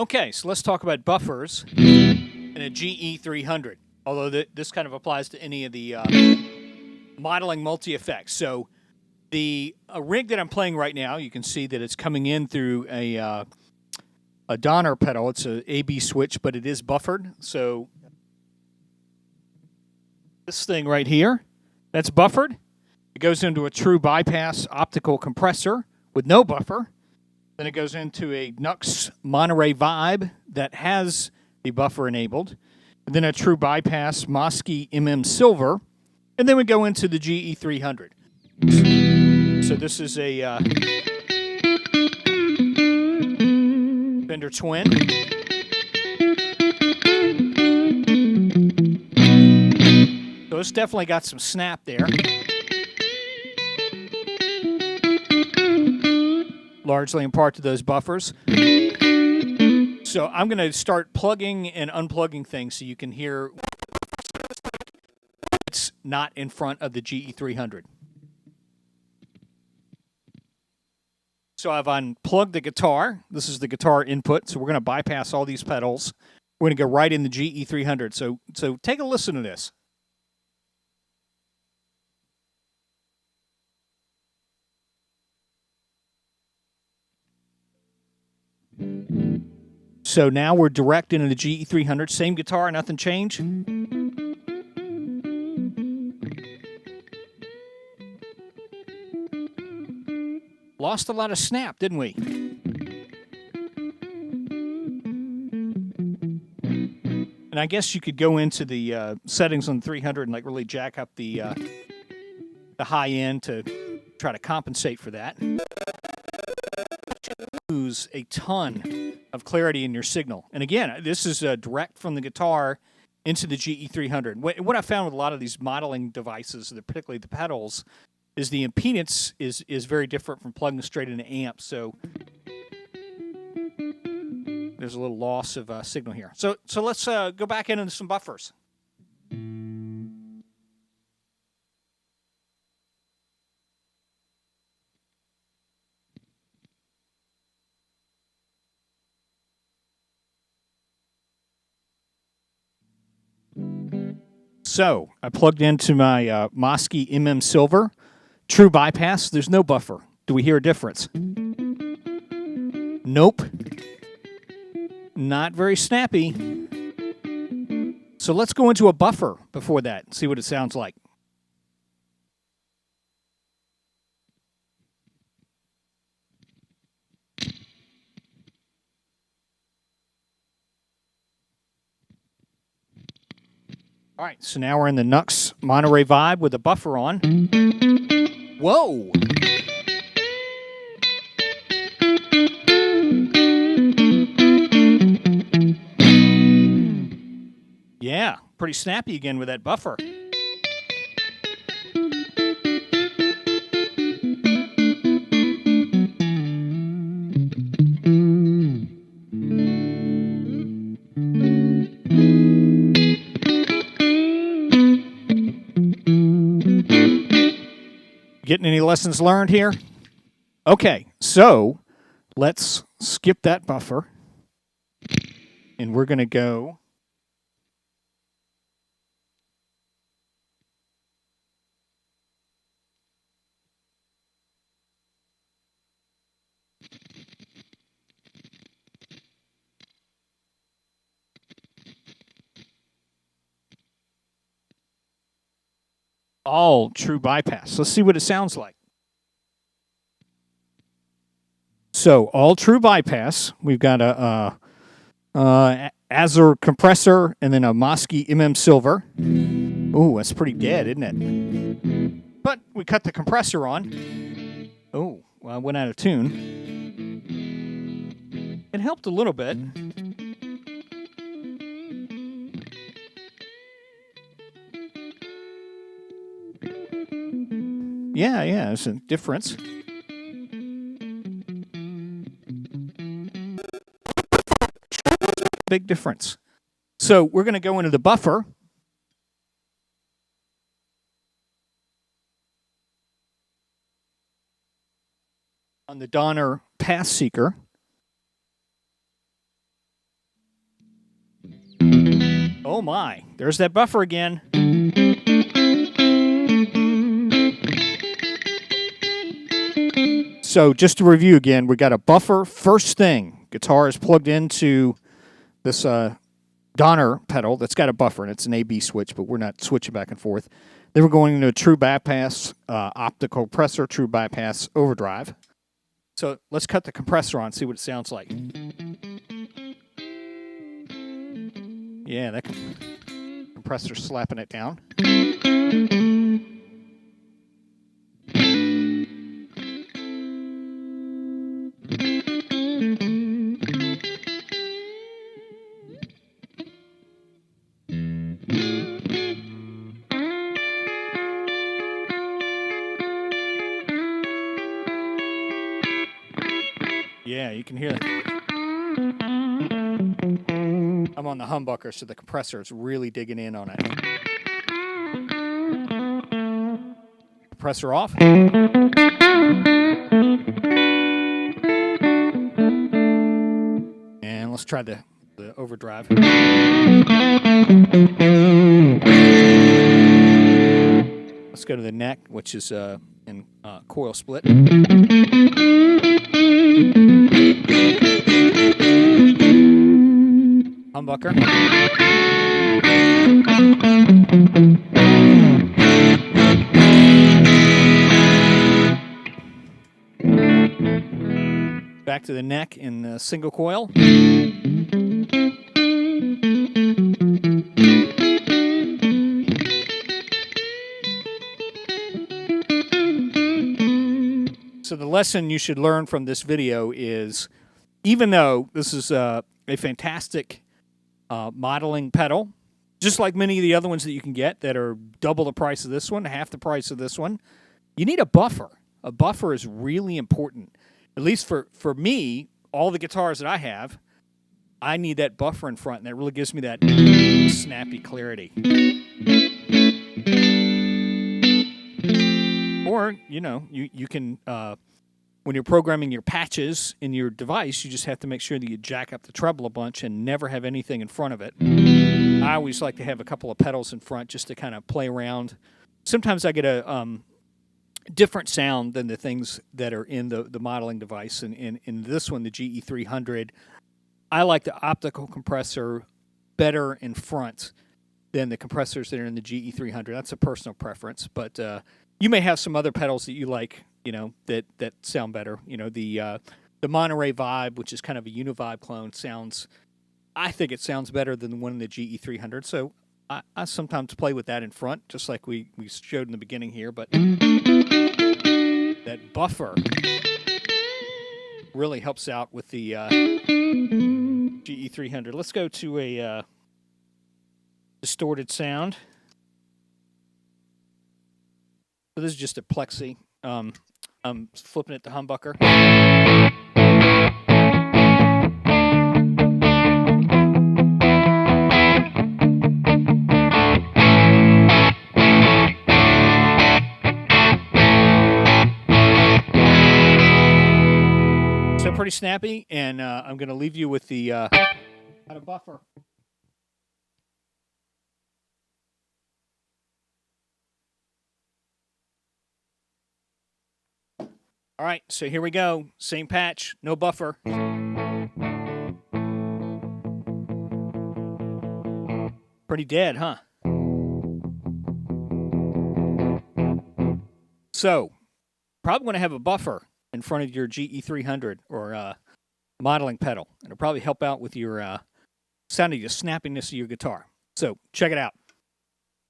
Okay, so let's talk about buffers in a GE300, although this kind of applies to any of the modeling multi-effects. So the rig that I'm playing right now, you can see that it's coming in through a Donner pedal. It's a AB switch, but it is buffered. So this thing right here, that's buffered. It goes into a true bypass optical compressor with no buffer. Then it goes into a Nux Monterey Vibe that has the buffer enabled. And then a true bypass Mooer Silver. And then we go into the GE300. So this is a Fender Twin. So it's definitely got some snap there. Largely in part to those buffers. So I'm going to start plugging and unplugging things so you can hear it's not in front of the GE300. So I've unplugged the guitar. This is the guitar input. So we're going to bypass all these pedals. We're going to go right in the GE300. So take a listen to this. So now we're direct into the GE300. Same guitar, nothing changed. Lost a lot of snap, didn't we? And I guess you could go into the settings on the 300 and like really jack up the high end to try to compensate for that. Lose a ton of clarity in your signal. And again, this is direct from the guitar into the GE300. What I found with a lot of these modeling devices, particularly the pedals, is the impedance is very different from plugging straight into amps. So there's a little loss of signal here. So let's go back into some buffers. So I plugged into my Mooer Silver, true bypass. There's no buffer. Do we hear a difference? Nope. Not very snappy. So let's go into a buffer before that and see what it sounds like. All right, so now we're in the Nux Monterey Vibe with a buffer on. Whoa! Yeah, pretty snappy again with that buffer. Getting any lessons learned here? Okay, so let's skip that buffer. And we're going to go all true bypass. Let's see what it sounds like. So all true bypass. We've got a Azure compressor and then a Mooer Silver. Ooh, that's pretty dead, isn't it? But we cut the compressor on. Oh, well, I went out of tune. It helped a little bit. Yeah, there's a difference. Big difference. So we're going to go into the buffer. On the Donner Pathseeker. Oh my, there's that buffer again. So just to review again, we got a buffer first thing. Guitar is plugged into this Donner pedal that's got a buffer, and it's an A-B switch, but we're not switching back and forth. Then we're going into a true bypass optical compressor, true bypass overdrive. So let's cut the compressor on, see what it sounds like. Yeah, that compressor's slapping it down. Yeah, you can hear it. I'm on the humbucker, so the compressor is really digging in on it. Compressor off. And let's try the overdrive. Let's go to the neck, which is in coil split. Humbucker. Back to the neck in the single coil. So the lesson you should learn from this video is, even though this is a fantastic modeling pedal, just like many of the other ones that you can get that are double the price of this one, half the price of this one, you need a buffer. A buffer is really important. At least for me, all the guitars that I have, I need that buffer in front, and that really gives me that snappy clarity. Or, you know, you can, when you're programming your patches in your device, you just have to make sure that you jack up the treble a bunch and never have anything in front of it. I always like to have a couple of pedals in front just to kind of play around. Sometimes I get a different sound than the things that are in the modeling device. And in this one, the Ge300, I like the optical compressor better in front than the compressors that are in the Ge300. That's a personal preference, but you may have some other pedals that you like, you know, that sound better. You know, the Monterey Vibe, which is kind of a Univibe clone, I think it sounds better than the one in the Ge300. So I sometimes play with that in front, just like we showed in the beginning here. But that buffer really helps out with the Ge300. Let's go to a distorted sound. So this is just a plexi. I'm flipping it to humbucker. So pretty snappy, and I'm going to leave you with the how to buffer. All right, so here we go. Same patch, no buffer. Pretty dead, huh? So, probably want to have a buffer in front of your Ge300 or modeling pedal. It'll probably help out with your sound of the snappiness of your guitar. So, check it out.